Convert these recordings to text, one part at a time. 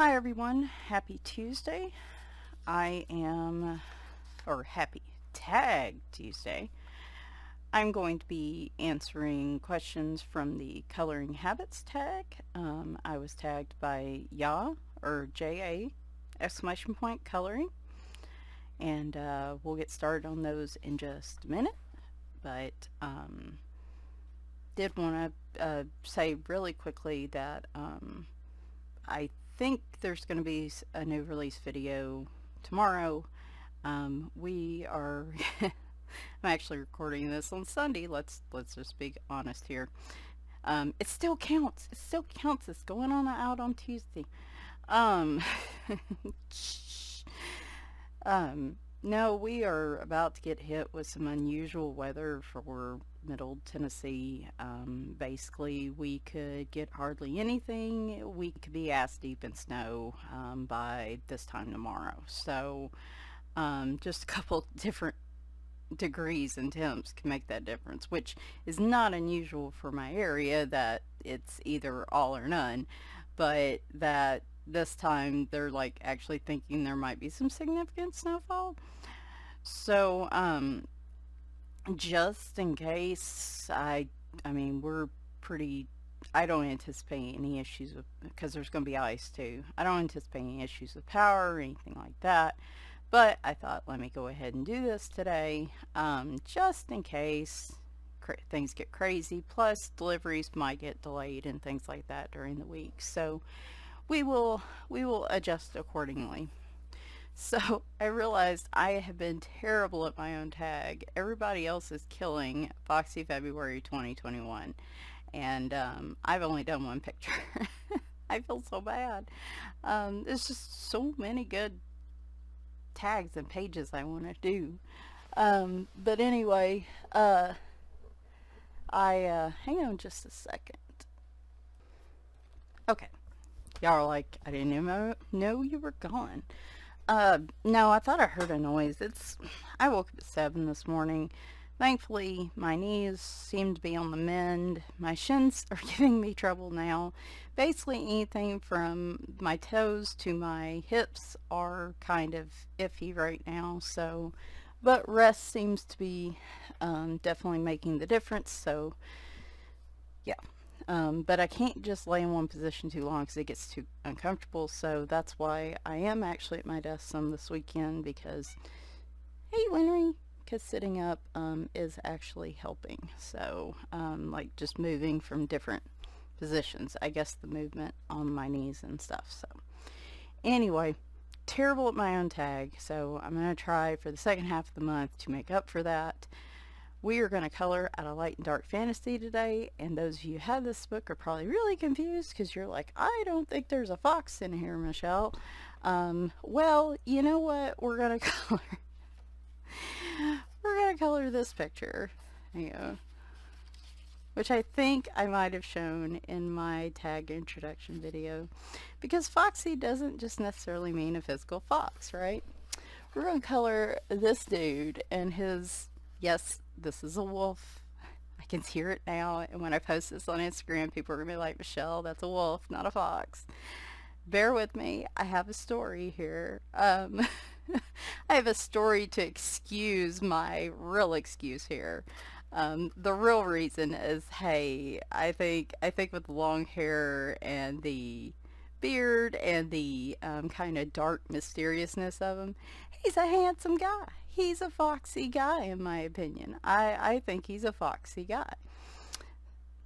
Hi everyone, happy Tuesday. Happy Tag Tuesday. I'm going to be answering questions from the Coloring Habits tag. I was tagged by Ya or JA exclamation point coloring, and we'll get started on those in just a minute. But did want to say really quickly that I think there's going to be a new release video tomorrow. We are I'm actually recording this on Sunday. Let's just be honest here. It still counts. It still counts. It's going on out on Tuesday. Um, no, we are about to get hit with some unusual weather for Middle Tennessee. Basically, we could get hardly anything. We could be ass deep in snow by this time tomorrow. So, just a couple different degrees and temps can make that difference, which is not unusual for my area, that it's either all or none, but that this time they're like actually thinking there might be some significant snowfall. So, just in case, I mean, we're pretty, I don't anticipate any issues with, because there's going to be ice too. I don't anticipate any issues with power or anything like that. But I thought, let me go ahead and do this today, just in case things get crazy. Plus, deliveries might get delayed and things like that during the week. So we will adjust accordingly. So I realized I have been terrible at my own tag. Everybody else is killing Foxy February 2021, and I've only done one picture. I feel so bad. There's just so many good tags and pages I want to do. But anyway, hang on just a second. Okay, y'all are like, I didn't even know you were gone. No, I thought I heard a noise. I woke up at 7 this morning. Thankfully, my knees seem to be on the mend. My shins are giving me trouble now. Basically, anything from my toes to my hips are kind of iffy right now. So, but rest seems to be definitely making the difference. So, yeah. But I can't just lay in one position too long because it gets too uncomfortable. So that's why I am actually at my desk some this weekend, because, hey, Winry, because sitting up is actually helping. So, like just moving from different positions. I guess the movement on my knees and stuff. So, anyway, terrible at my own tag. So I'm going to try for the second half of the month to make up for that. We are going to color out of light and dark fantasy today, and those of you who have this book are probably really confused because you're like, I don't think there's a fox in here, Michelle. Well, you know what? We're going to color. We're going to color this picture, which I think I might have shown in my tag introduction video, because foxy doesn't just necessarily mean a physical fox, right? We're going to color this dude and his, yes, this is a wolf. I can hear it now, and when I post this on Instagram, people are going to be like, Michelle, that's a wolf, not a fox. Bear with me. I have a story here. I have a story to excuse my real excuse here. The real reason is, hey, I think with long hair and the beard and the kind of dark mysteriousness of him, he's a handsome guy. He's a foxy guy, in my opinion. I think he's a foxy guy.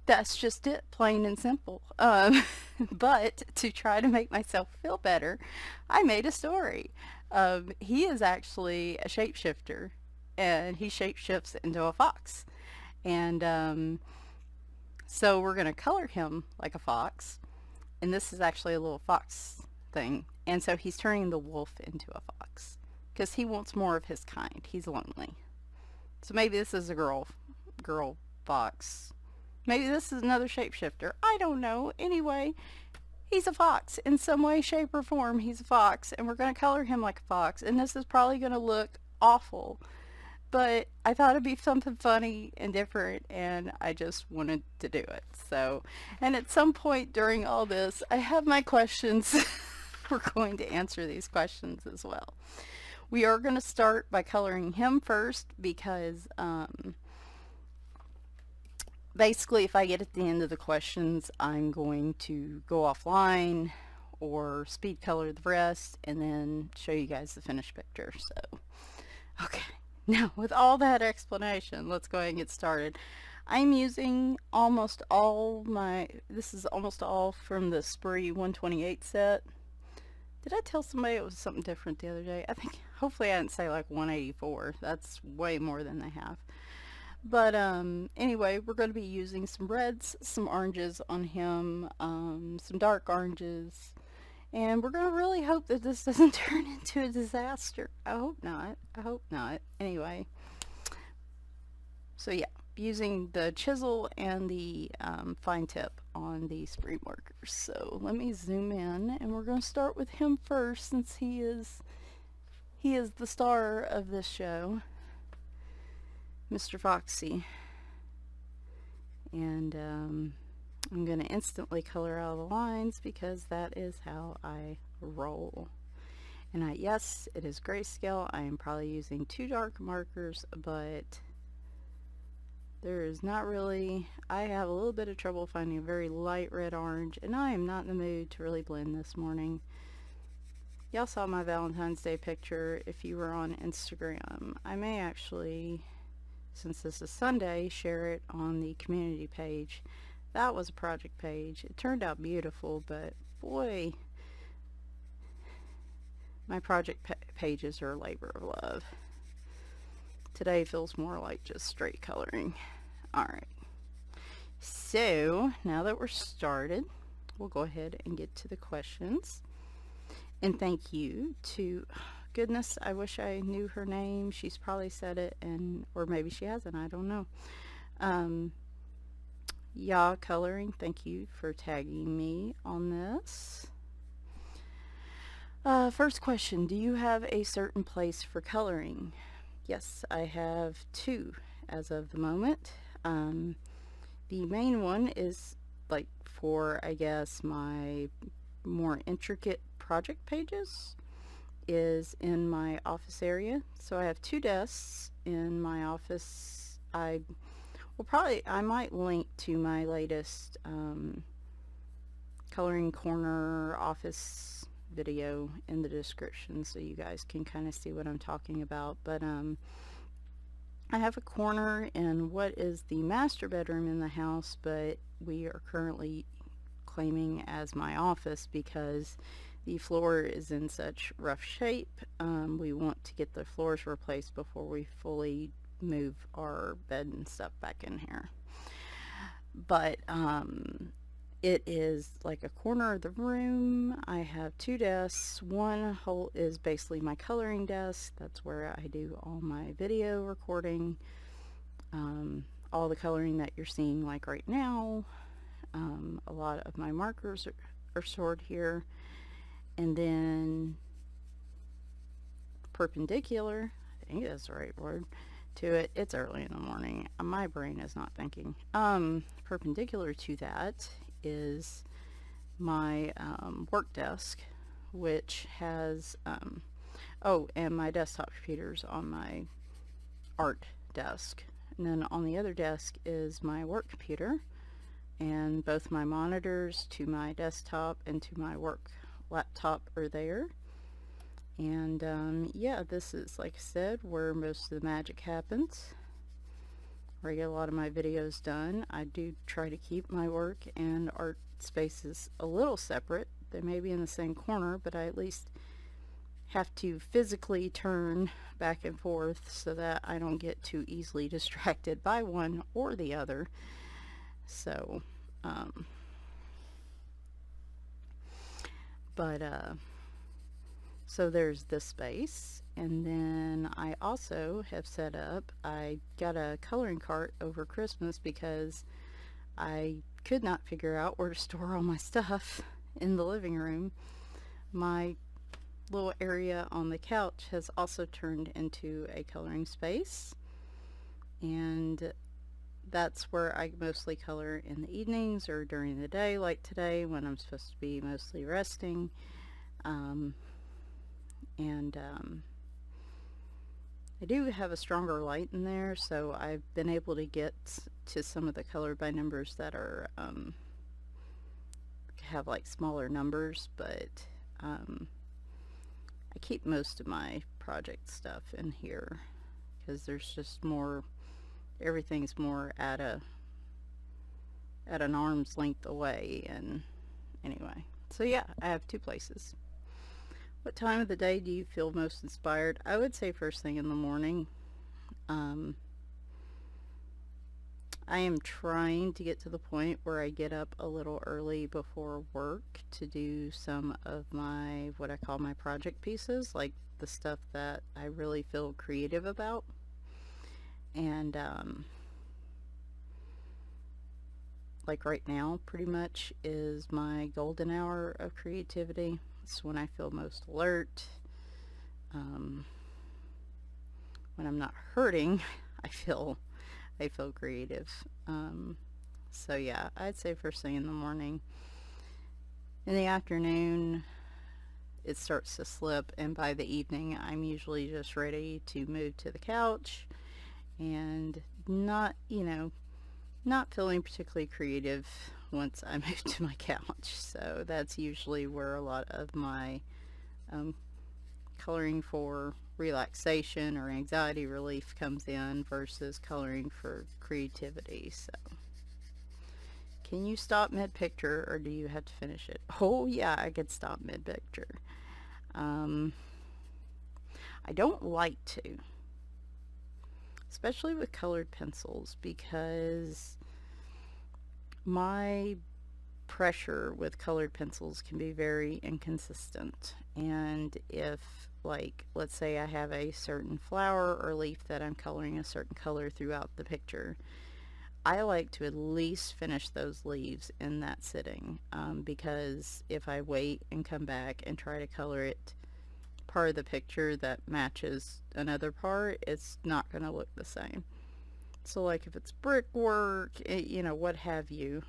That's just it, plain and simple. But to try to make myself feel better, I made a story. He is actually a shapeshifter, and he shapeshifts into a fox. And so we're going to color him like a fox. And this is actually a little fox thing. And so he's turning the wolf into a fox because he wants more of his kind. He's lonely. So maybe this is a girl fox. Maybe this is another shapeshifter. I don't know. Anyway, he's a fox. In some way, shape, or form, he's a fox. And we're going to color him like a fox. And this is probably going to look awful. But I thought it'd be something funny and different, and I just wanted to do it. So, and at some point during all this, I have my questions we're going to answer these questions as well. We are going to start by coloring him first because basically if I get at the end of the questions, I'm going to go offline or speed color the rest and then show you guys the finished picture. So, okay. Now, with all that explanation, let's go ahead and get started. I'm using almost all this is almost all from the Spree 128 set. Did I tell somebody it was something different the other day? I think, hopefully I didn't say like 184. That's way more than they have. But anyway, we're going to be using some reds, some oranges on him, some dark oranges, and we're going to really hope that this doesn't turn into a disaster. I hope not. I hope not. Anyway, so yeah, using the chisel and the fine tip on the Spree markers. So let me zoom in, and we're going to start with him first since he is the star of this show, Mr. Foxy. And I'm going to instantly color out the lines because that is how I roll. And yes, it is grayscale. I am probably using too dark markers, but there is not really, I have a little bit of trouble finding a very light red orange, and I am not in the mood to really blend this morning. Y'all saw my Valentine's Day picture if you were on Instagram. I may actually, since this is Sunday, share it on the community page. That was a project page. It turned out beautiful, but boy, my project pages are a labor of love. Today feels more like just straight coloring. Alright, so now that we're started, we'll go ahead and get to the questions. And thank you to, goodness, I wish I knew her name. She's probably said it, or maybe she hasn't, I don't know. Ya Coloring, thank you for tagging me on this. First question, do you have a certain place for coloring? Yes, I have two as of the moment. The main one is like for, I guess, my more intricate project pages is in my office area. So I have two desks in my office. I might link to my latest coloring corner office video in the description so you guys can kind of see what I'm talking about. But I have a corner in what is the master bedroom in the house, but we are currently claiming as my office because the floor is in such rough shape. We want to get the floors replaced before we fully move our bed and stuff back in here. But it is like a corner of the room. I have two desks. One whole is basically my coloring desk. That's where I do all my video recording, all the coloring that you're seeing like right now. A lot of my markers are stored here. And then perpendicular, I think that's the right word, to it, it's early in the morning. My brain is not thinking. Perpendicular to that is my work desk, which has, and my desktop computers on my art desk. And then on the other desk is my work computer, and both my monitors to my desktop and to my work laptop are there. And yeah, this is, like I said, where most of the magic happens, where I get a lot of my videos done. I do try to keep my work and art spaces a little separate. They may be in the same corner, but I at least have to physically turn back and forth so that I don't get too easily distracted by one or the other. So, so there's this space, and then I also have set up, I got a coloring cart over Christmas because I could not figure out where to store all my stuff in the living room. My little area on the couch has also turned into a coloring space, and that's where I mostly color in the evenings or during the day, like today when I'm supposed to be mostly resting. Um, and I do have a stronger light in there, so I've been able to get to some of the color by numbers that are have like smaller numbers, but I keep most of my project stuff in here because there's just more, everything's more at an arm's length away. And anyway, so yeah, I have two places. What time of the day do you feel most inspired? I would say first thing in the morning. I am trying to get to the point where I get up a little early before work to do some of my, what I call my project pieces, like the stuff that I really feel creative about. And like right now, pretty much is my golden hour of creativity. It's when I feel most alert. When I'm not hurting, I feel creative. So yeah, I'd say first thing in the morning. In the afternoon, it starts to slip, and by the evening, I'm usually just ready to move to the couch and not, not feeling particularly creative once I move to my couch. So that's usually where a lot of my coloring for relaxation or anxiety relief comes in versus coloring for creativity. So can you stop mid-picture, or do you have to finish it? Oh yeah, I could stop mid-picture. I don't like to, especially with colored pencils, because my pressure with colored pencils can be very inconsistent. And if, like, let's say I have a certain flower or leaf that I'm coloring a certain color throughout the picture, I like to at least finish those leaves in that sitting, because if I wait and come back and try to color it part of the picture that matches another part, it's not going to look the same. So like if it's brickwork, what have you,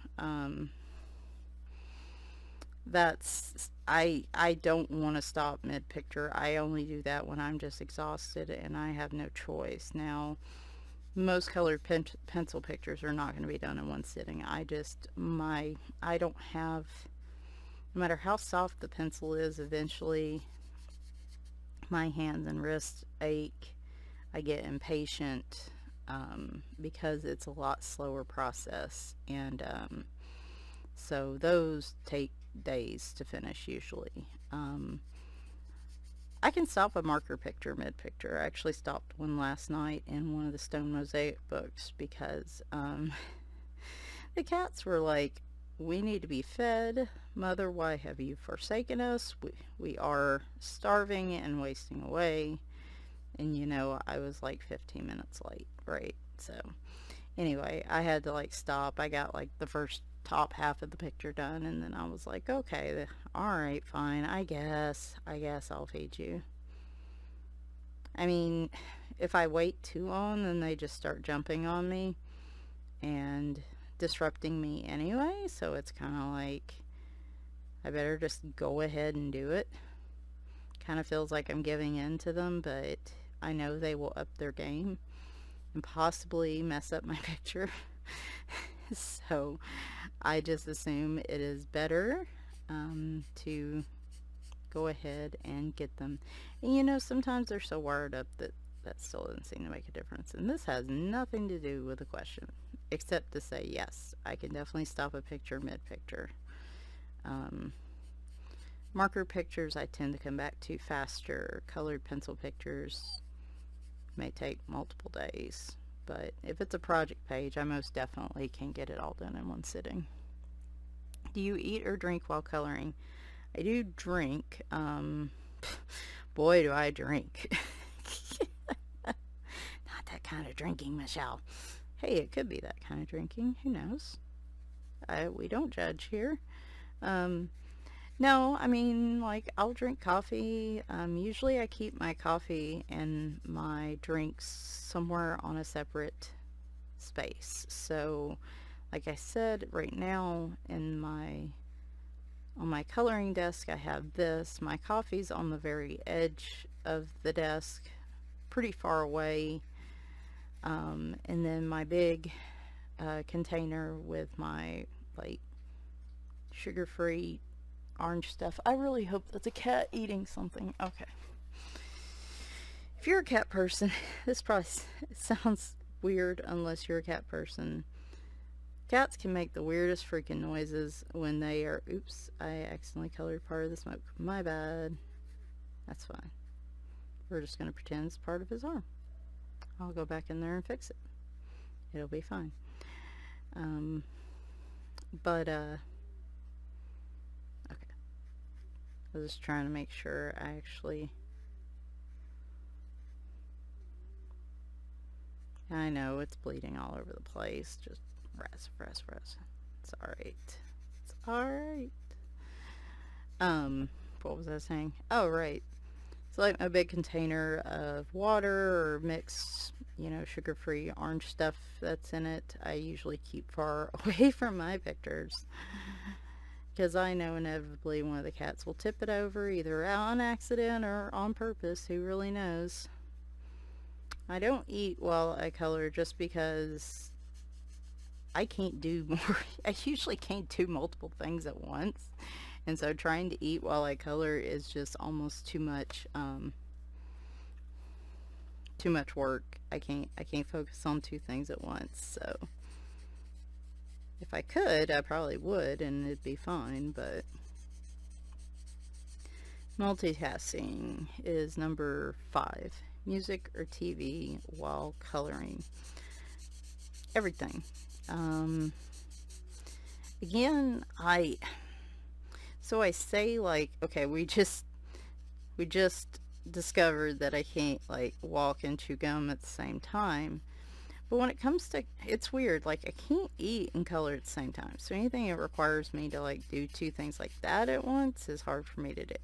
that's, I don't want to stop mid-picture. I only do that when I'm just exhausted and I have no choice. Now, most colored pencil pictures are not going to be done in one sitting. I don't have, no matter how soft the pencil is, eventually my hands and wrists ache. I get impatient because it's a lot slower process, and so those take days to finish usually. I can stop a marker picture mid-picture. I actually stopped one last night in one of the stone mosaic books because the cats were like, "We need to be fed. Mother, why have you forsaken us? We are starving and wasting away." And I was like 15 minutes late, right? So anyway, I had to like stop. I got like the first top half of the picture done, and then I was like, okay, all right, fine, I guess I'll feed you. I mean, if I wait too long, then they just start jumping on me and disrupting me anyway, so it's kind of like I better just go ahead and do it. Kind of feels like I'm giving in to them, but I know they will up their game and possibly mess up my picture. So I just assume it is better to go ahead and get them. And sometimes they're so wired up that still doesn't seem to make a difference. And this has nothing to do with the question, except to say, yes, I can definitely stop a picture mid-picture. Marker pictures I tend to come back to faster. Colored pencil pictures may take multiple days. But if it's a project page, I most definitely can get it all done in one sitting. Do you eat or drink while coloring? I do drink. Boy, do I drink. Not that kind of drinking, Michelle. Hey, it could be that kind of drinking. Who knows? We don't judge here. No, I mean, like, I'll drink coffee. Usually I keep my coffee and my drinks somewhere on a separate space. So, like I said, right now in my On my coloring desk, I have this. My coffee's on the very edge of the desk, pretty far away. And then my big container with my like sugar-free orange stuff. I really hope that's a cat eating something. Okay. If you're a cat person, this probably sounds weird unless you're a cat person. Cats can make the weirdest freaking noises when they are... Oops, I accidentally colored part of the smoke. My bad. That's fine. We're just going to pretend it's part of his arm. I'll go back in there and fix it. It'll be fine. Okay. I was just trying to make sure I actually... I know it's bleeding all over the place. Just rest. It's alright. It's alright. What was I saying? Oh, right. It's like a big container of water or mixed, sugar-free orange stuff that's in it. I usually keep far away from my pictures because I know inevitably one of the cats will tip it over either on accident or on purpose. Who really knows? I don't eat while I color just because I can't do more. I usually can't do multiple things at once. And so trying to eat while I color is just almost too much work. I can't focus on two things at once. So if I could, I probably would and it'd be fine, but multitasking is number 5. Music or TV while coloring. Everything. Again, I say like, okay, we just discovered that I can't like walk and chew gum at the same time. But when it comes to, it's weird, like I can't eat and color at the same time. So anything that requires me to like do two things like that at once is hard for me to do.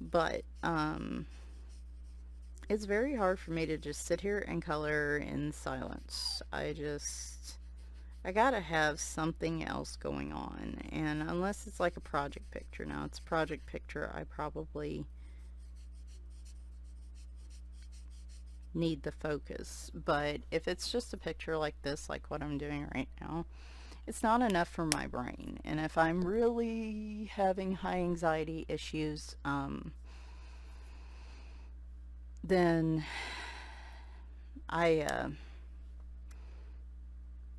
But it's very hard for me to just sit here and color in silence. I gotta have something else going on. And unless it's like a project picture. Now, it's a project picture, I probably need the focus. But if it's just a picture like this, like what I'm doing right now, it's not enough for my brain. And if I'm really having high anxiety issues, then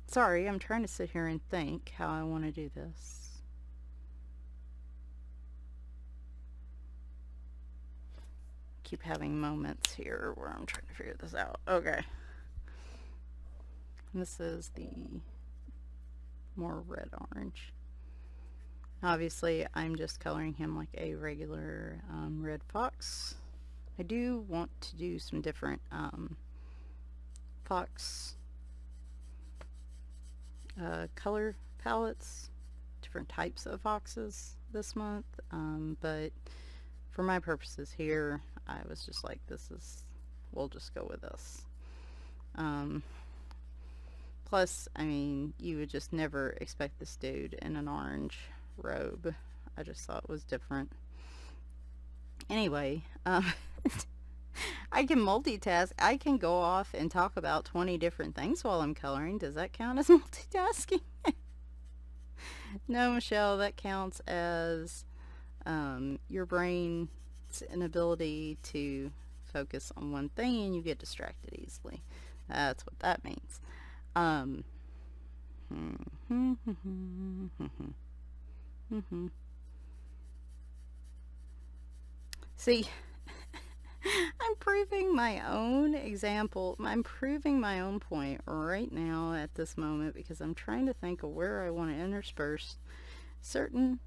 sorry, I'm trying to sit here and think how I want to do this. Keep having moments here where I'm trying to figure this out. Okay. This is the more red-orange. Obviously, I'm just coloring him like a regular red fox. I do want to do some different fox color palettes, different types of foxes this month, but for my purposes here, I was just like, we'll just go with this. Plus, I mean, you would just never expect this dude in an orange robe. I just thought it was different. Anyway, I can multitask. I can go off and talk about 20 different things while I'm coloring. Does that count as multitasking? No, Michelle, that counts as your brain's inability to focus on one thing and you get distracted easily. That's what that means. See, I'm proving my own example. I'm proving my own point right now at this moment because I'm trying to think of where I want to intersperse certain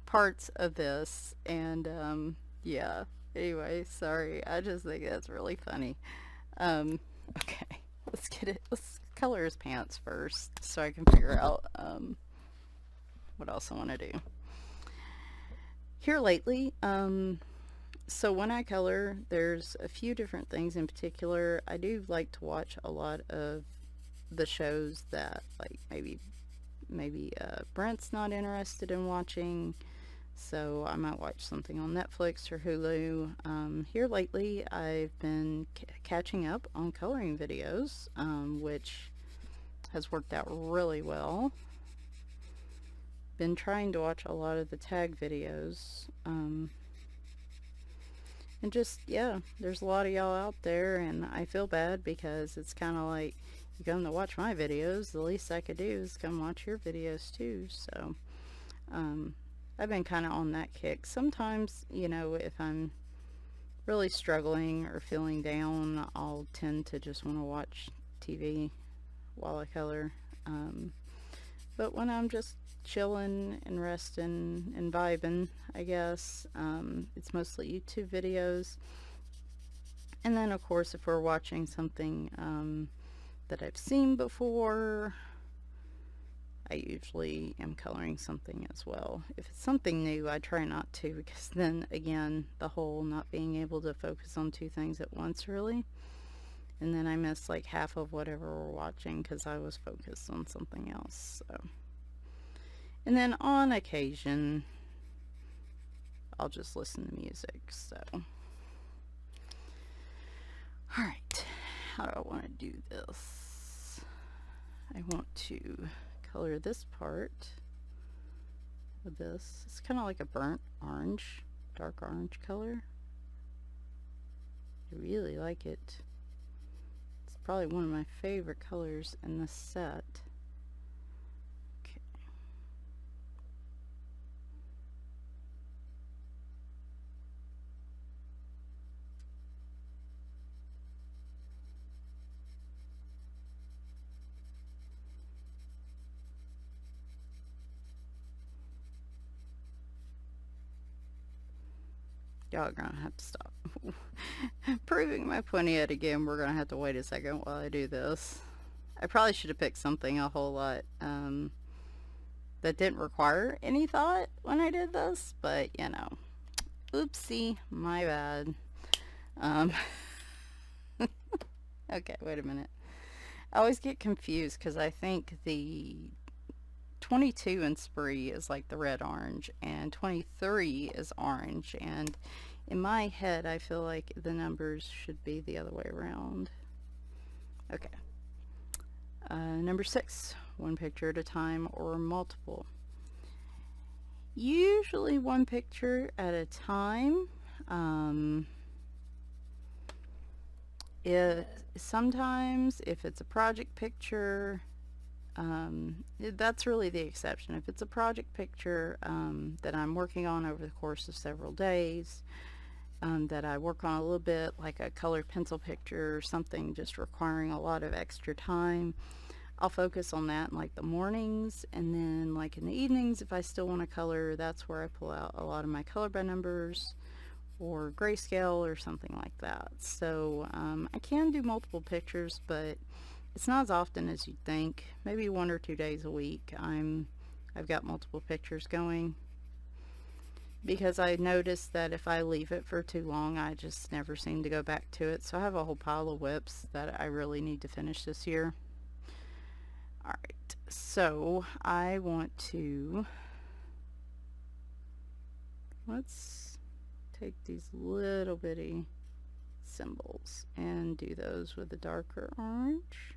parts of this. And, yeah. Anyway, sorry. I just think that's really funny. Okay. Let's color his pants first so I can figure out, what else I want to do. Here lately, so when I color, there's a few different things in particular. I do like to watch a lot of the shows that like maybe Brent's not interested in watching. So I might watch something on Netflix or Hulu. Here lately, I've been catching up on coloring videos, which has worked out really well. Been trying to watch a lot of the tag videos. And just, yeah, there's a lot of y'all out there, and I feel bad because it's kind of like, you come to watch my videos, the least I could do is come watch your videos too. So, I've been kind of on that kick. Sometimes, you know, if I'm really struggling or feeling down, I'll tend to just want to watch TV while I color. But when I'm just chilling and resting and vibing, I guess, it's mostly YouTube videos. And then, of course, if we're watching something that I've seen before, I usually am coloring something as well. If it's something new, I try not to, because then, again, the whole not being able to focus on two things at once, really. And then I miss like half of whatever we're watching because I was focused on something else. So. And then on occasion, I'll just listen to music. So, alright, how do I want to do this? I want to color this part with this. It's kind of like a burnt orange, dark orange color. I really like it. It's probably one of my favorite colors in this set. Y'all are gonna have to stop proving my point yet again. We're gonna have to wait a second while I do this. I probably should have picked something a whole lot that didn't require any thought when I did this, but you know, oopsie, my bad. Okay, wait a minute. I always get confused because I think the 22 in Spree is like the red orange and 23 is orange, and in my head I feel like the numbers should be the other way around. Okay. Number 6, one picture at a time or multiple. Usually one picture at a time. Sometimes if it's a project picture, that's really the exception. If it's a project picture that I'm working on over the course of several days, that I work on a little bit, like a colored pencil picture or something just requiring a lot of extra time, I'll focus on that in like the mornings, and then like in the evenings, if I still want to color, that's where I pull out a lot of my color by numbers or Grayscale or something like that. So I can do multiple pictures, but it's not as often as you'd think. Maybe 1 or 2 days a week I've got multiple pictures going, because I noticed that if I leave it for too long, I just never seem to go back to it. So I have a whole pile of whips that I really need to finish this year. Alright, so I want to, let's take these little bitty symbols and do those with a darker orange.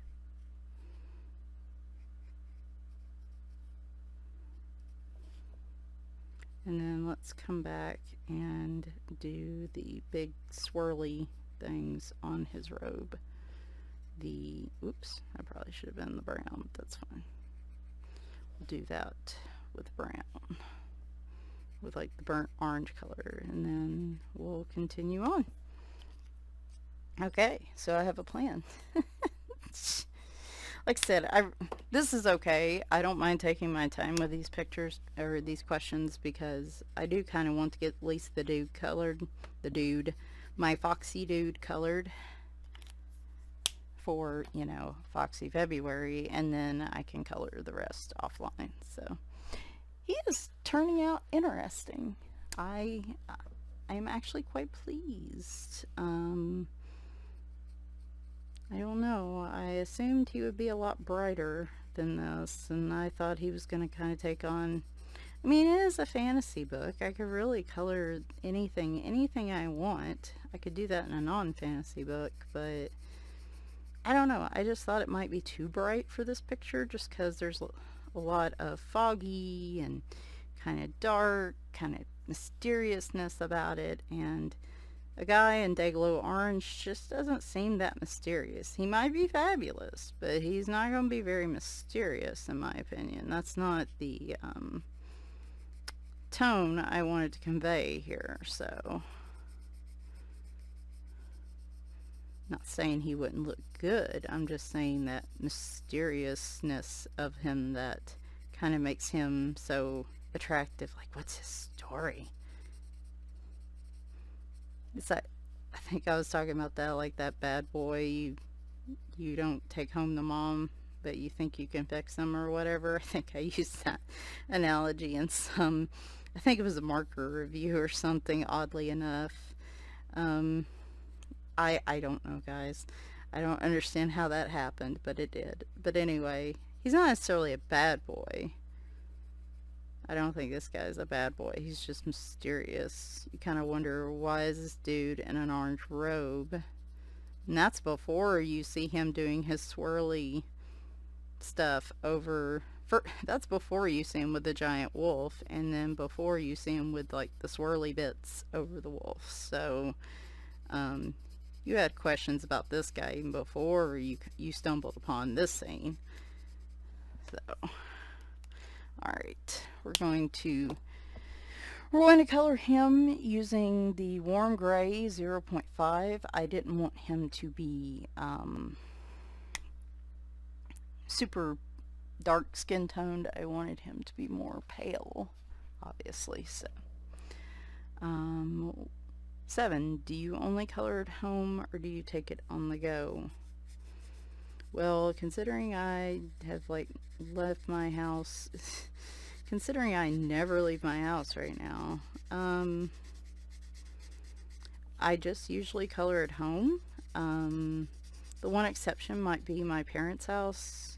And then let's come back and do the big swirly things on his robe. Oops, I probably should have been the brown, but that's fine. We'll do that with brown, with like the burnt orange color, and then we'll continue on. Okay, so I have a plan. Like I said, this is okay. I don't mind taking my time with these pictures or these questions, because I do kind of want to get at least the dude colored, my Foxy dude colored for, you know, Foxy February, and then I can color the rest offline. So he is turning out interesting. I am actually quite pleased. I don't know. I assumed he would be a lot brighter than this, and I thought he was going to kind of take on I mean, it is a fantasy book. I could really color anything I want. I could do that in a non-fantasy book, but I don't know. I just thought it might be too bright for this picture just because there's a lot of foggy and kind of dark, kind of mysteriousness about it, and a guy in Dayglow Orange just doesn't seem that mysterious. He might be fabulous, but he's not going to be very mysterious, in my opinion. That's not the tone I wanted to convey here, so. Not saying he wouldn't look good, I'm just saying that mysteriousness of him that kind of makes him so attractive. Like, what's his story? It's like, I think I was talking about that, like that bad boy, you don't take home the mom, but you think you can fix them or whatever. I think I used that analogy in some, I think it was a marker review or something, oddly enough. I don't know, guys. I don't understand how that happened, but it did. But anyway, he's not necessarily a bad boy. I don't think this guy's a bad boy. He's just mysterious. You kind of wonder, why is this dude in an orange robe? And that's before you see him doing his swirly stuff over... that's before you see him with the giant wolf, and then before you see him with, like, the swirly bits over the wolf. So, you had questions about this guy even before you stumbled upon this scene. So... Alright, we're going to color him using the warm gray 0.5. I didn't want him to be super dark skin toned. I wanted him to be more pale, obviously. So, 7. Do you only color at home or do you take it on the go? Well, considering I have, like, left my house, considering I never leave my house right now, I just usually color at home. The one exception might be my parents' house.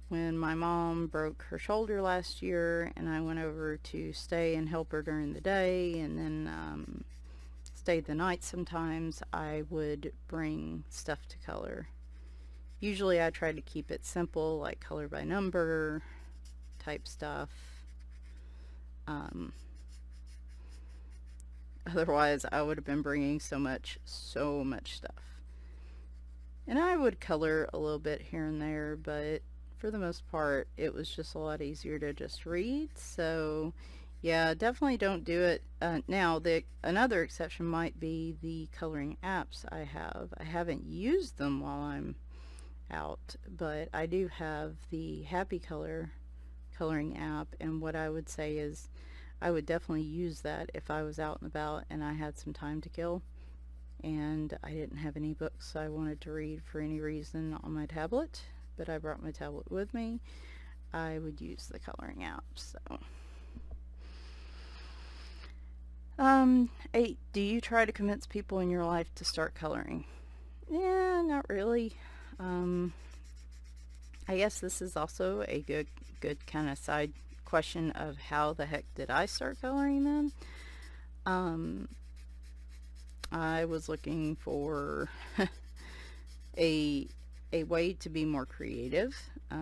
When my mom broke her shoulder last year and I went over to stay and help her during the day and then stayed the night sometimes, I would bring stuff to color. Usually I try to keep it simple, like color by number type stuff. Otherwise I would have been bringing so much stuff. And I would color a little bit here and there, but for the most part it was just a lot easier to just read. So yeah, definitely don't do it. Now, another exception might be the coloring apps I have. I haven't used them while I'm out, but I do have the Happy Color coloring app, and what I would say is I would definitely use that if I was out and about and I had some time to kill and I didn't have any books I wanted to read for any reason on my tablet, but I brought my tablet with me. I would use the coloring app. So 8. Do you try to convince people in your life to start coloring? Yeah, not really. I guess this is also a good kind of side question of how the heck did I start coloring then? I was looking for a way to be more creative,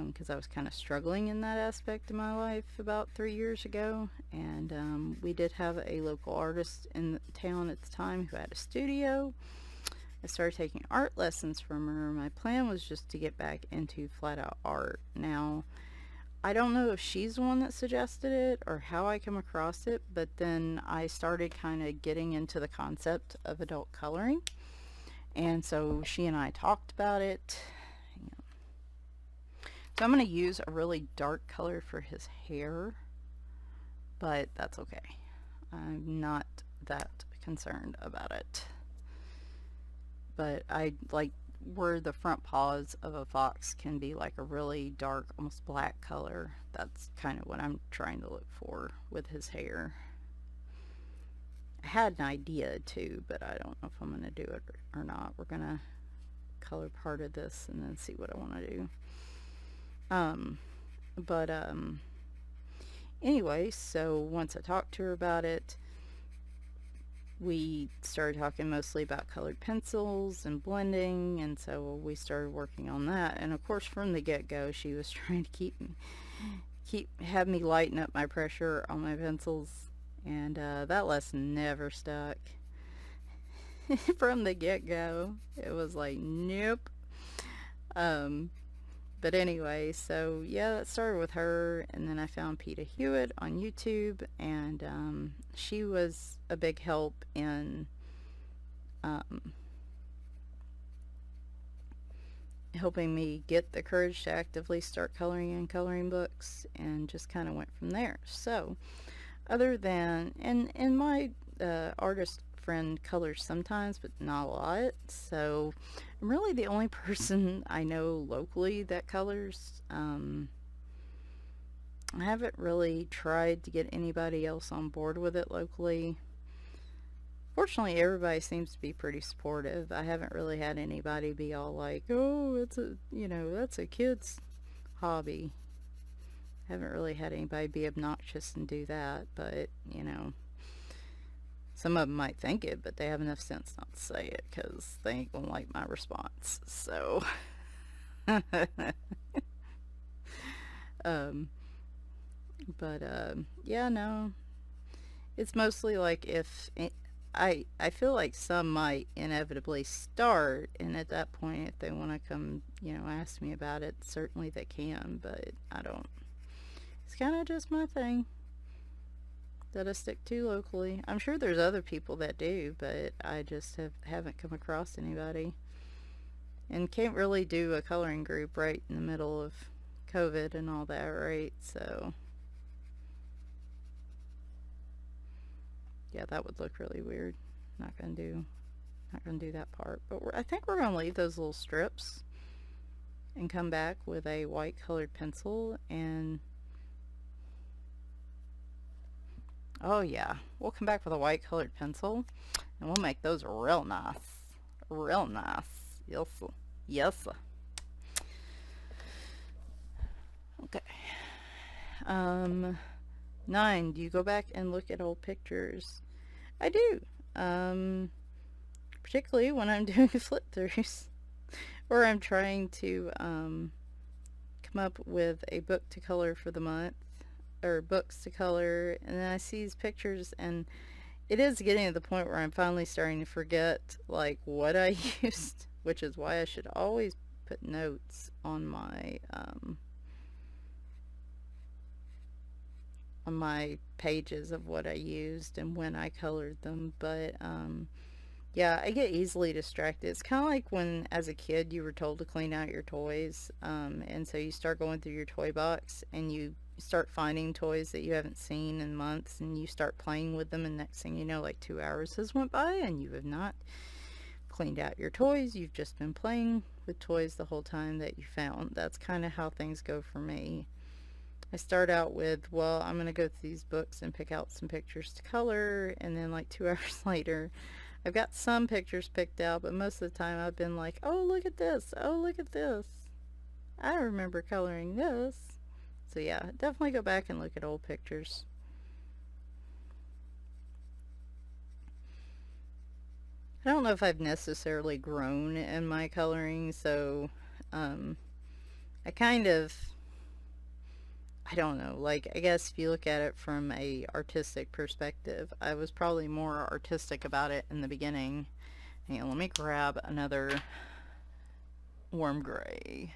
because I was kind of struggling in that aspect of my life about 3 years ago, and we did have a local artist in town at the time who had a studio. I started taking art lessons from her. My plan was just to get back into flat out art. Now, I don't know if she's the one that suggested it or how I come across it, but then I started kind of getting into the concept of adult coloring. And so she and I talked about it. So I'm going to use a really dark color for his hair, but that's okay. I'm not that concerned about it. But I like where the front paws of a fox can be like a really dark, almost black color. That's kind of what I'm trying to look for with his hair. I had an idea too, but I don't know if I'm going to do it or not. We're going to color part of this and then see what I want to do. Anyway, so once I talked to her about it, we started talking mostly about colored pencils and blending, and so we started working on that. And of course, from the get-go, she was trying to have me lighten up my pressure on my pencils, and that lesson never stuck. From the get-go, it was like, nope. Um, but anyway, so yeah, that started with her, and then I found Peta Hewitt on YouTube, and she was a big help in helping me get the courage to actively start coloring in coloring books, and just kind of went from there. So, other than, and my artist friend colors sometimes, but not a lot, so I'm really the only person I know locally that colors. I haven't really tried to get anybody else on board with it locally. Fortunately, everybody seems to be pretty supportive. I haven't really had anybody be all like, oh, it's a, that's a kid's hobby. I haven't really had anybody be obnoxious and do that, but, some of them might think it, but they have enough sense not to say it, because they ain't gonna like my response. So, um, but, yeah, no. It's mostly like I feel like some might inevitably start, and at that point, if they want to come, ask me about it, certainly they can, but I don't. It's kind of just my thing that I stick to locally. I'm sure there's other people that do, but I just haven't come across anybody. And can't really do a coloring group right in the middle of COVID and all that, right? So, yeah, that would look really weird. Not gonna do that part. But I think we're gonna leave those little strips and come back with a white colored pencil, and oh yeah, we'll come back with a white colored pencil, and we'll make those real nice. Real nice. Yes. Yes. Okay. 9. Do you go back and look at old pictures? I do. Particularly when I'm doing flip throughs, or I'm trying to come up with a book to color for the month, or books to color, and then I see these pictures, and it is getting to the point where I'm finally starting to forget like what I used, which is why I should always put notes on my pages of what I used and when I colored them. But yeah, I get easily distracted. It's kind of like when as a kid you were told to clean out your toys, and so you start going through your toy box and you start finding toys that you haven't seen in months, and you start playing with them, and next thing you know, like 2 hours has went by and you have not cleaned out your toys. You've just been playing with toys the whole time that you found. That's kind of how things go for me. I start out with, well, I'm going to go through these books and pick out some pictures to color, and then like 2 hours later, I've got some pictures picked out, but most of the time I've been like, oh, look at this. Oh, look at this. I remember coloring this. So yeah, definitely go back and look at old pictures. I don't know if I've necessarily grown in my coloring, so I kind of, I don't know, like, I guess if you look at it from a artistic perspective, I was probably more artistic about it in the beginning. Hang on, let me grab another warm gray,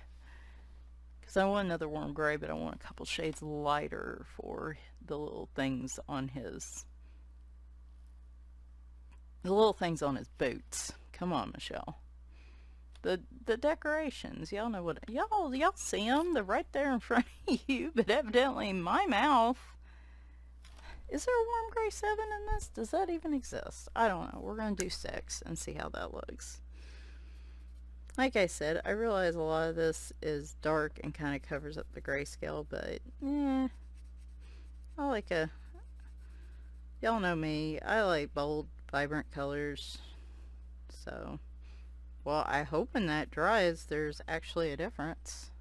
because I want another warm gray, but I want a couple shades lighter for the little things on his boots. Come on, Michelle. The decorations, y'all know what, y'all see them, they're right there in front of you, but evidently my mouth. Is there a warm gray 7 in this? Does that even exist? I don't know. We're gonna do 6 and see how that looks. Like I said, I realize a lot of this is dark and kind of covers up the grayscale, but I like y'all know me, I like bold, vibrant colors. So, well, I hope when that dries there's actually a difference,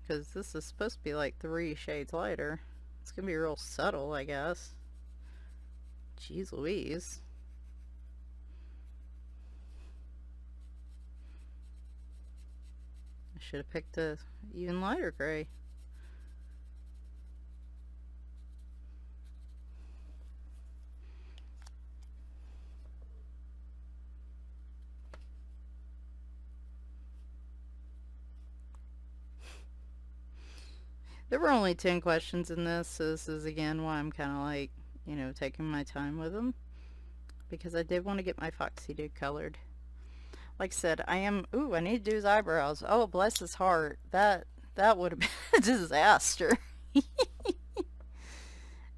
because this is supposed to be like 3 shades lighter. It's gonna be real subtle, I guess. Jeez Louise. I should have picked a even lighter gray. There were only 10 questions in this, so this is again why I'm kind of like, you know, taking my time with them. Because I did want to get my Foxy dude colored. Like I said, ooh, I need to do his eyebrows. Oh, bless his heart. That would have been a disaster. I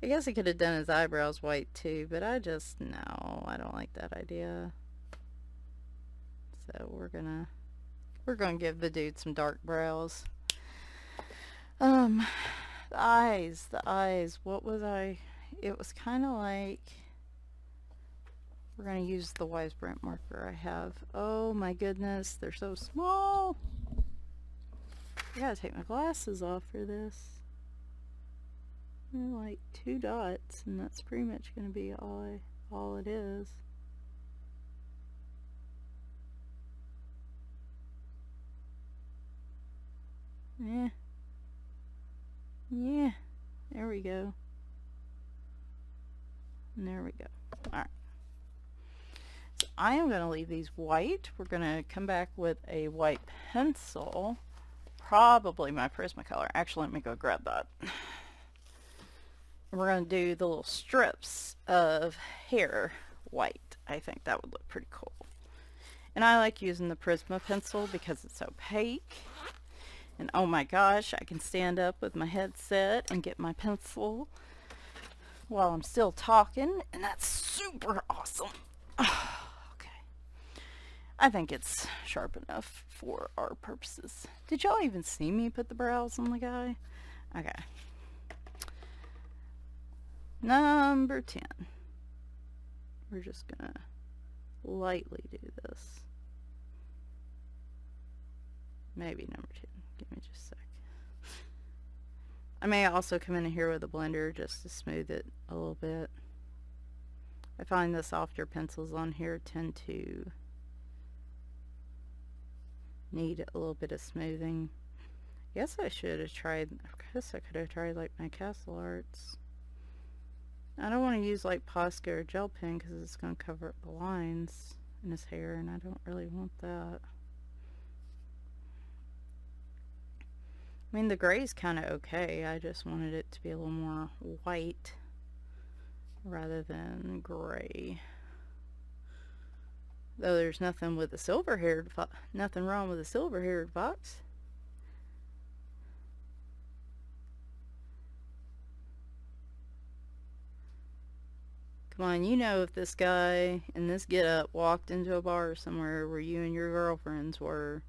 guess he could have done his eyebrows white too, but no, I don't like that idea. So we're gonna give the dude some dark brows. The eyes, what was it was kind of like, we're going to use the Wise Brent marker I have. Oh my goodness, they're so small. I gotta take my glasses off for this. They're like 2 dots, and that's pretty much going to be all it is. Yeah. Yeah, there we go. And there we go. Alright. So I am going to leave these white. We're going to come back with a white pencil. Probably my Prisma color. Actually, let me go grab that. We're going to do the little strips of hair white. I think that would look pretty cool. And I like using the Prisma pencil because it's opaque. And oh my gosh, I can stand up with my headset and get my pencil while I'm still talking, and that's super awesome. Okay. I think it's sharp enough for our purposes. Did y'all even see me put the brows on the guy? Okay. Number 10. We're just gonna lightly do this. Maybe number 10. Give me just a sec. I may also come in here with a blender just to smooth it a little bit. I find the softer pencils on here tend to need a little bit of smoothing. I guess I should have tried, I guess I could have tried like my Castle Arts. I don't want to use like Posca or gel pen because it's going to cover up the lines in his hair, and I don't really want that. I mean, the gray is kind of okay. I just wanted it to be a little more white rather than gray. Though there's nothing with the silver-haired nothing wrong with a silver-haired fox. Come on, you know, if this guy in this getup walked into a bar somewhere where you and your girlfriends were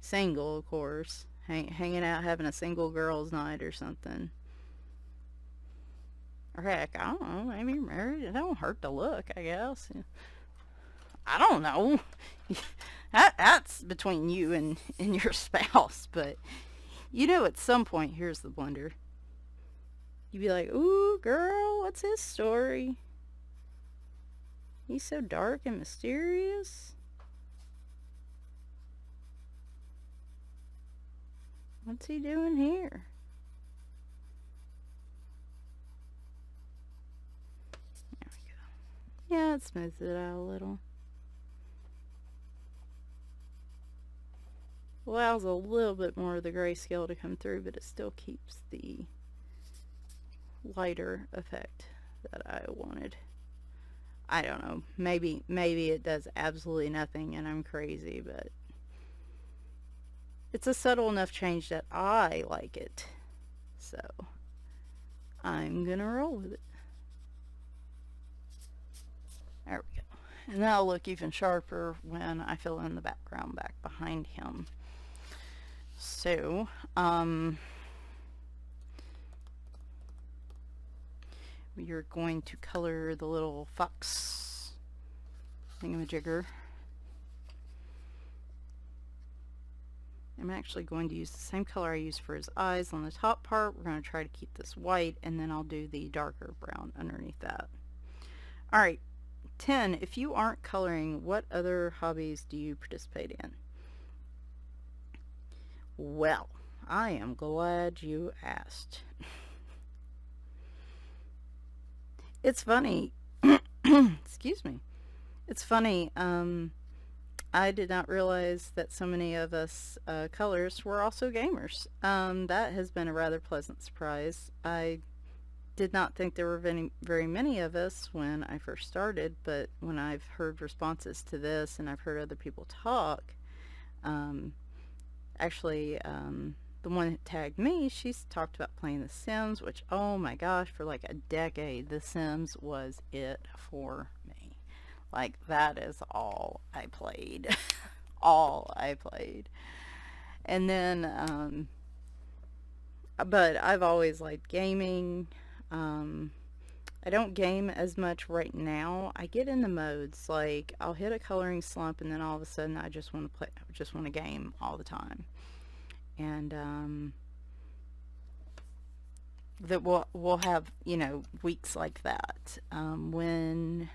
single, of course, hanging out, having a single girls' night or something. Or heck, I don't know, maybe you're married. It don't hurt to look, I guess. I don't know. That's between you and your spouse, but you know, at some point, here's the blender. You'd be like, ooh, girl, what's his story? He's so dark and mysterious. What's he doing here? There we go. Yeah, it smooths it out a little. Allows a little bit more of the grayscale to come through, but it still keeps the lighter effect that I wanted. I don't know. Maybe it does absolutely nothing and I'm crazy, but it's a subtle enough change that I like it. So I'm gonna roll with it. There we go. And that'll look even sharper when I fill in the background back behind him. So, you're going to color the little fox thingamajigger. I'm actually going to use the same color I used for his eyes on the top part. We're going to try to keep this white, and then I'll do the darker brown underneath that. Alright, 10. If you aren't coloring, what other hobbies do you participate in? Well, I am glad you asked. It's funny. Excuse me. It's funny. I did not realize that so many of us colors were also gamers. That has been a rather pleasant surprise. I did not think there were very many of us when I first started, but when I've heard responses to this and I've heard other people talk, actually, the one that tagged me, she's talked about playing The Sims, which, oh my gosh, for like a decade, The Sims was it for me. Like, that is all I played. All I played. And then, but I've always liked gaming. I don't game as much right now. I get in the modes, like, I'll hit a coloring slump and then all of a sudden I just want to play, I just want to game all the time. And, that we'll have, you know, weeks like that. When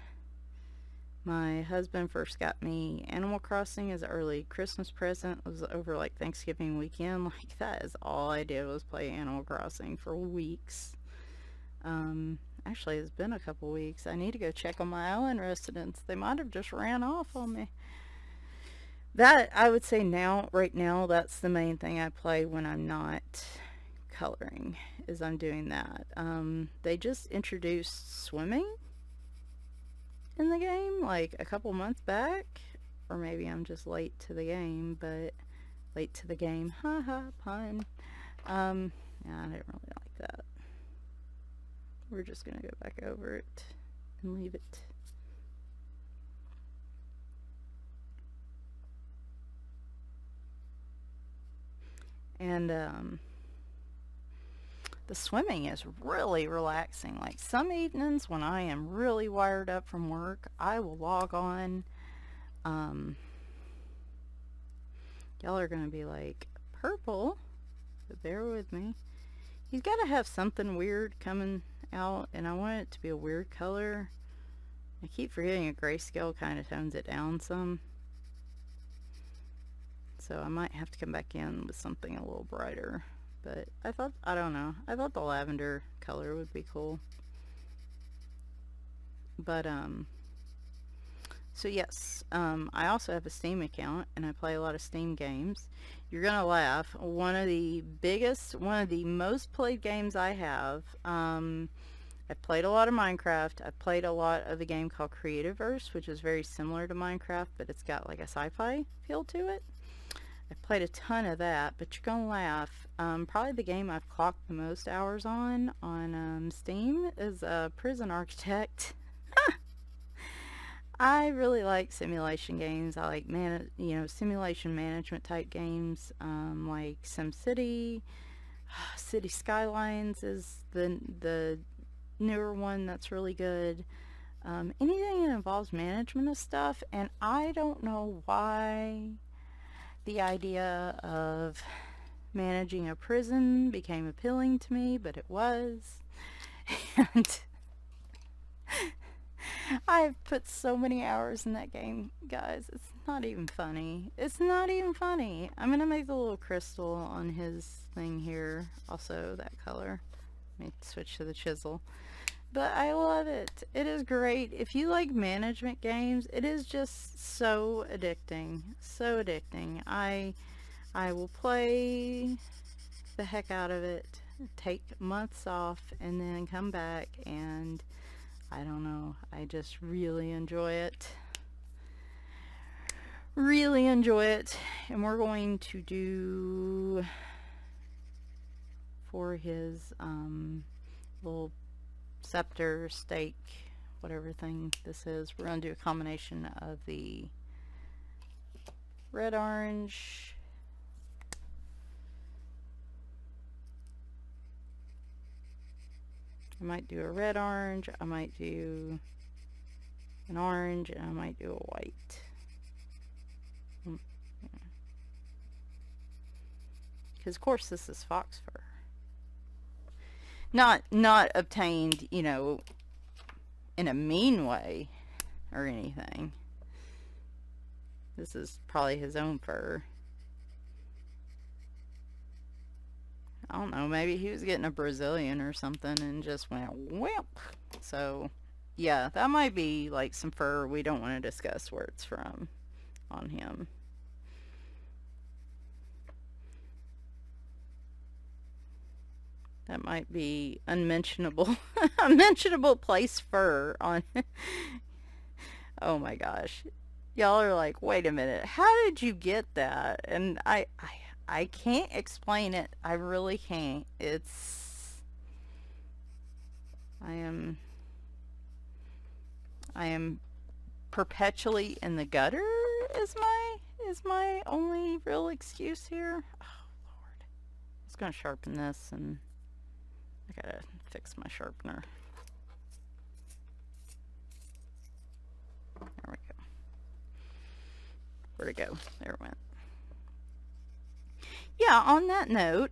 my husband first got me Animal Crossing as an early Christmas present, it was over like Thanksgiving weekend. Like, that is all I did was play Animal Crossing for weeks. Actually, it's been a couple weeks. I need to go check on my island residents. They might have just ran off on me. That, I would say now, right now, that's the main thing I play when I'm not coloring, is I'm doing that. They just introduced swimming in the game like a couple months back, or maybe I'm just late to the game, but late to the game, haha, pun. Yeah, I didn't really like that. We're just gonna go back over it and leave it. And the swimming is really relaxing. Like, some evenings when I am really wired up from work, I will log on. Y'all are gonna be like, purple, but bear with me. He's got to have something weird coming out, and I want it to be a weird color. I keep forgetting a grayscale kind of tones it down some. So I might have to come back in with something a little brighter. But I don't know. I thought the lavender color would be cool. But, so yes, I also have a Steam account, and I play a lot of Steam games. You're gonna laugh. One of the most played games I have, I've played a lot of Minecraft. I've played a lot of a game called Creativerse, which is very similar to Minecraft, but it's got like a sci-fi feel to it. I've played a ton of that, but you're gonna laugh. Probably the game I've clocked the most hours on Steam is Prison Architect. I really like simulation games. I like simulation management type games, like SimCity. City Skylines is the newer one that's really good. Anything that involves management of stuff, and I don't know why the idea of managing a prison became appealing to me, but it was. And I've put so many hours in that game, guys. It's not even funny. It's not even funny. I'm gonna make the little crystal on his thing here, also that color. Let me switch to the chisel. But I love it. It is great. If you like management games, it is just so addicting. So addicting. I will play the heck out of it, take months off, and then come back, and I don't know, I just really enjoy it. Really enjoy it. And we're going to do, for his little scepter, stake, whatever thing this is, we're going to do a combination of the red orange I might do a red orange, I might do an orange, and I might do a white. Because of course this is fox fur. Not obtained, you know, in a mean way or anything. This is probably his own fur. I don't know, maybe he was getting a Brazilian or something and just went wimp. So, yeah, that might be like some fur we don't want to discuss where it's from on him. That might be unmentionable, unmentionable place fur on. Oh my gosh. Y'all are like, wait a minute, how did you get that? And I can't explain it. I really can't. I am, I am perpetually in the gutter is my only real excuse here. Oh Lord. I was gonna sharpen this and I gotta fix my sharpener. There we go. Where'd it go? There it went. Yeah, on that note,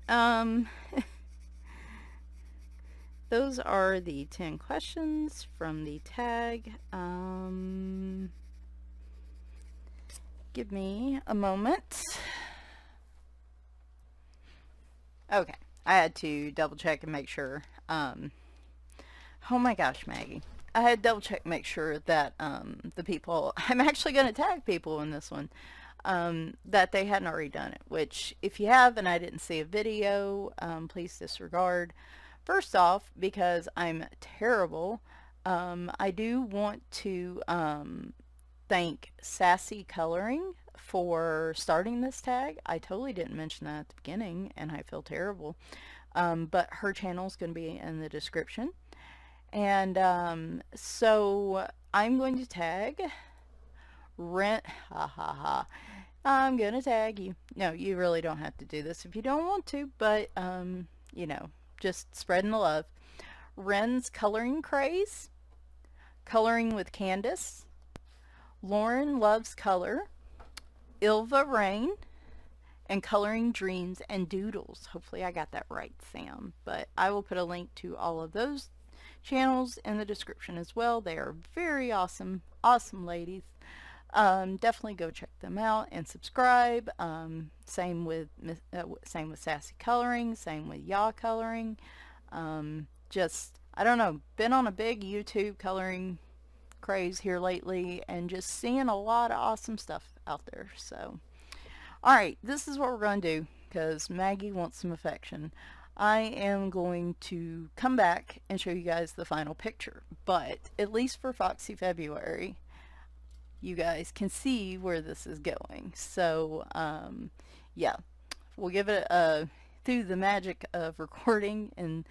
those are the 10 questions from the tag. Give me a moment. Okay, I had to double check and make sure. Oh my gosh, Maggie. I had to double check and make sure that the people, I'm actually going to tag people in this one, that they hadn't already done it, which if you have and I didn't see a video, please disregard. First off, because I'm terrible, I do want to thank Sassy Coloring for starting this tag. I totally didn't mention that at the beginning and I feel terrible. But her channel is going to be in the description. And so I'm going to tag I'm going to tag you. No, you really don't have to do this if you don't want to, but you know, just spreading the love. Ren's Coloring Craze, Coloring with Candace, Lauren Loves Color, Ilva Rain, and Coloring Dreams and Doodles. Hopefully I got that right, Sam. But I will put a link to all of those channels in the description as well. They are very awesome, awesome ladies. Definitely go check them out and subscribe. Same with Sassy Coloring, same with Ya Coloring. Just, I don't know, been on a big YouTube coloring craze here lately and just seeing a lot of awesome stuff out there. So, alright, this is what we're going to do because Maggie wants some affection. I am going to come back and show you guys the final picture, but at least for Foxy February, you guys can see where this is going. So, yeah, we'll give it through the magic of recording and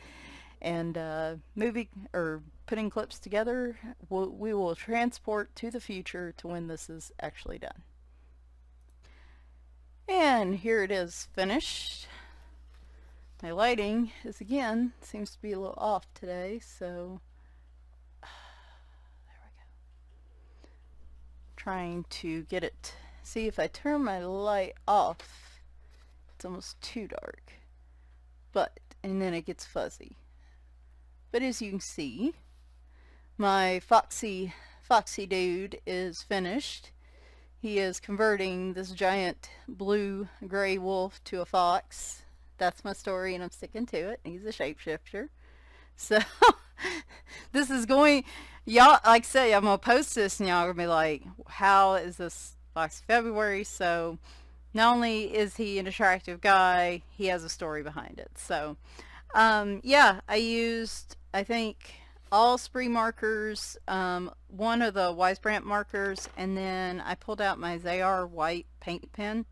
movie or putting clips together, we will transport to the future to when this is actually done. And here it is finished. My lighting is again seems to be a little off today, so there we go. Trying to get it. See, if I turn my light off, it's almost too dark. And then it gets fuzzy. But as you can see, my foxy dude is finished. He is converting this giant blue gray wolf to a fox. That's my story and I'm sticking to it. He's a shapeshifter. So this is going, y'all, like I say, I'm going to post this and y'all are going to be like, how is this Foxy February? So not only is he an attractive guy, he has a story behind it. So yeah, I used, I think, all spree markers, one of the Wise Brand markers, and then I pulled out my Zeyar white paint pen.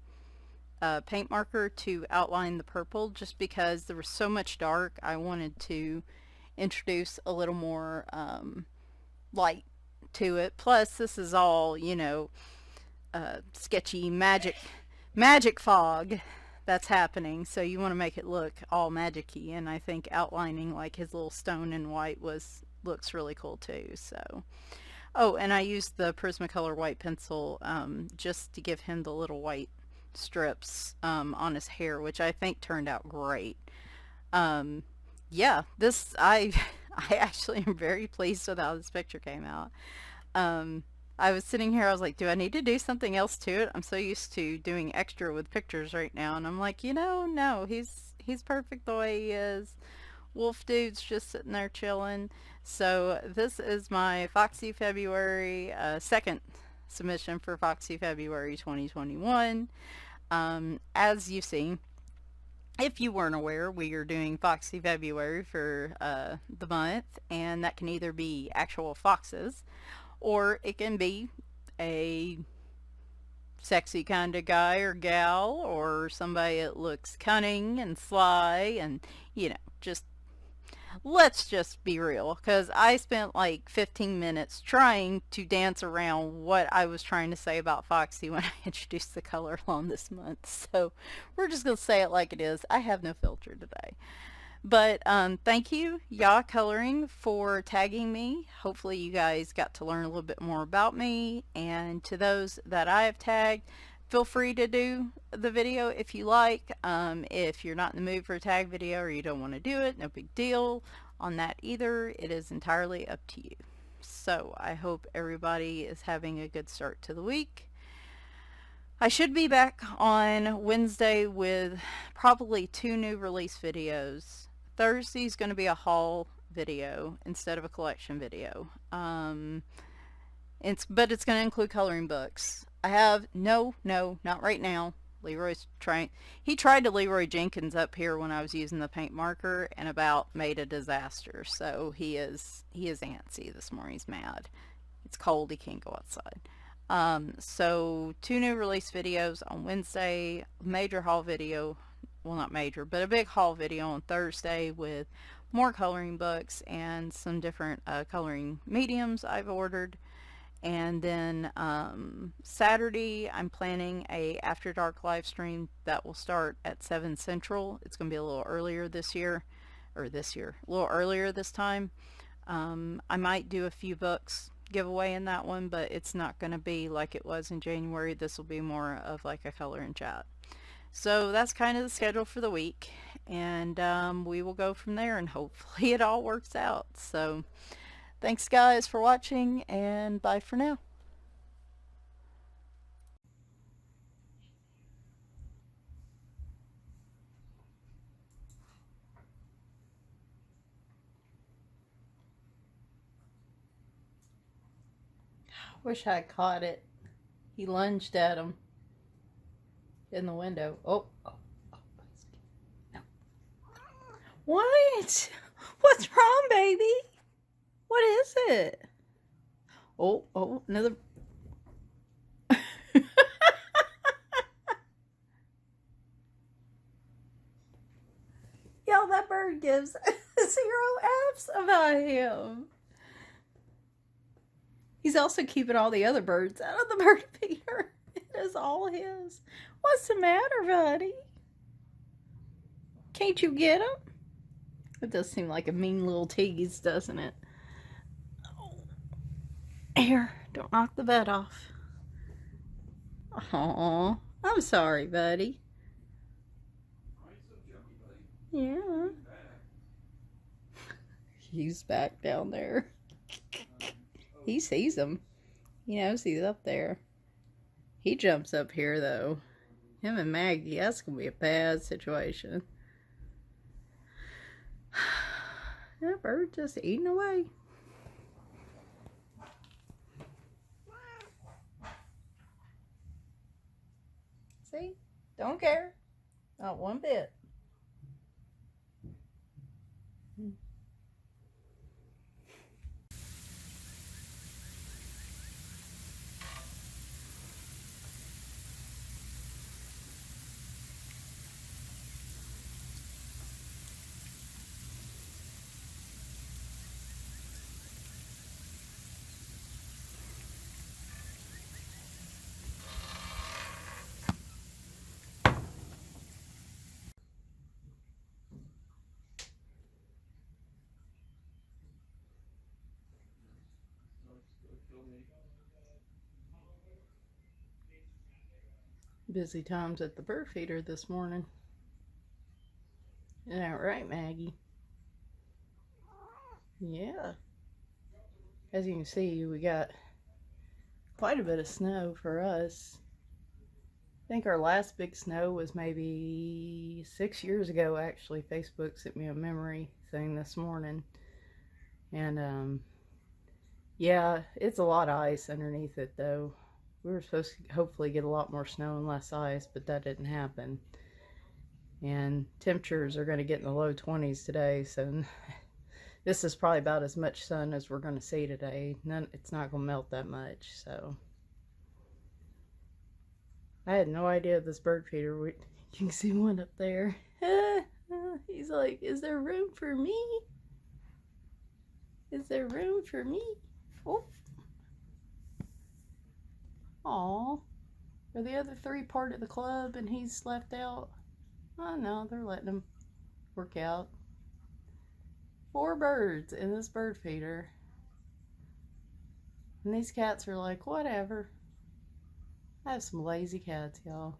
Paint marker to outline the purple just because there was so much dark. I wanted to introduce a little more light to it. Plus this is all, you know, sketchy magic fog that's happening, so you want to make it look all magic-y, and I think outlining like his little stone in white looks really cool too. So, oh, and I used the Prisma color white pencil just to give him the little white strips on his hair, which I think turned out great. Um, yeah, this I actually am very pleased with how this picture came out. Um, I was sitting here, I was like, do I need to do something else to it? I'm so used to doing extra with pictures right now, and I'm like, no, he's perfect the way he is. Wolf dude's just sitting there chilling. So this is my Foxy February second submission for Foxy February 2021. As you've seen, if you weren't aware, we are doing Foxy February for the month, and that can either be actual foxes or it can be a sexy kind of guy or gal or somebody that looks cunning and sly and, just let's just be real, because I spent like 15 minutes trying to dance around what I was trying to say about Foxy when I introduced the color along this month. So we're just going to say it like it is. I have no filter today. But thank you, Ya Coloring, for tagging me. Hopefully you guys got to learn a little bit more about me. And to those that I have tagged, feel free to do the video if you like. If you're not in the mood for a tag video or you don't want to do it, no big deal on that either. It is entirely up to you. So I hope everybody is having a good start to the week. I should be back on Wednesday with probably 2 new release videos. Thursday is going to be a haul video instead of a collection video. But it's going to include coloring books. I have, no, not right now. Leroy's trying, he tried to Leroy Jenkins up here when I was using the paint marker and about made a disaster. So he is antsy this morning. He's mad. It's cold. He can't go outside. So 2 new release videos on Wednesday, major haul video, well not major, but a big haul video on Thursday with more coloring books and some different coloring mediums I've ordered. And then Saturday I'm planning a After Dark live stream that will start at 7 Central. It's going to be a little earlier this year, a little earlier this time. I might do a few books giveaway in that one, but it's not going to be like it was in January. This will be more of like a color and chat. So that's kind of the schedule for the week, and we will go from there, and hopefully it all works out. So thanks guys for watching, and bye for now. Wish I caught it. He lunged at him in the window. Oh. No. What? What's wrong, baby? What is it? Oh, another. Y'all, that bird gives 0 F's about him. He's also keeping all the other birds out of the bird feeder. It is all his. What's the matter, buddy? Can't you get him? It does seem like a mean little tease, doesn't it? Oh. Here, don't knock the bed off. Aw, I'm sorry, buddy. Yeah. He's back down there. He sees him. He knows he's up there. He jumps up here, though. Him and Maggie, that's going to be a bad situation. That bird just eating away. See? Don't care. Not one bit. Busy times at the bird feeder this morning. Isn't that right, Maggie? Yeah. As you can see, we got quite a bit of snow for us. I think our last big snow was maybe 6 years ago, actually. Facebook sent me a memory thing this morning. And, yeah, it's a lot of ice underneath it, though. We were supposed to hopefully get a lot more snow and less ice, but that didn't happen. And temperatures are going to get in the low 20s today, so this is probably about as much sun as we're going to see today. It's not going to melt that much, so. I had no idea this bird feeder, you can see one up there. He's like, is there room for me? Is there room for me? Oh. Aw. Are the other three part of the club and he's left out? Oh no, they're letting him work out. 4 birds in this bird feeder. And these cats are like, whatever. I have some lazy cats, y'all.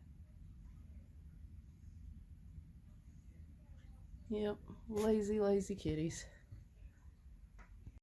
Yep, lazy, lazy kitties.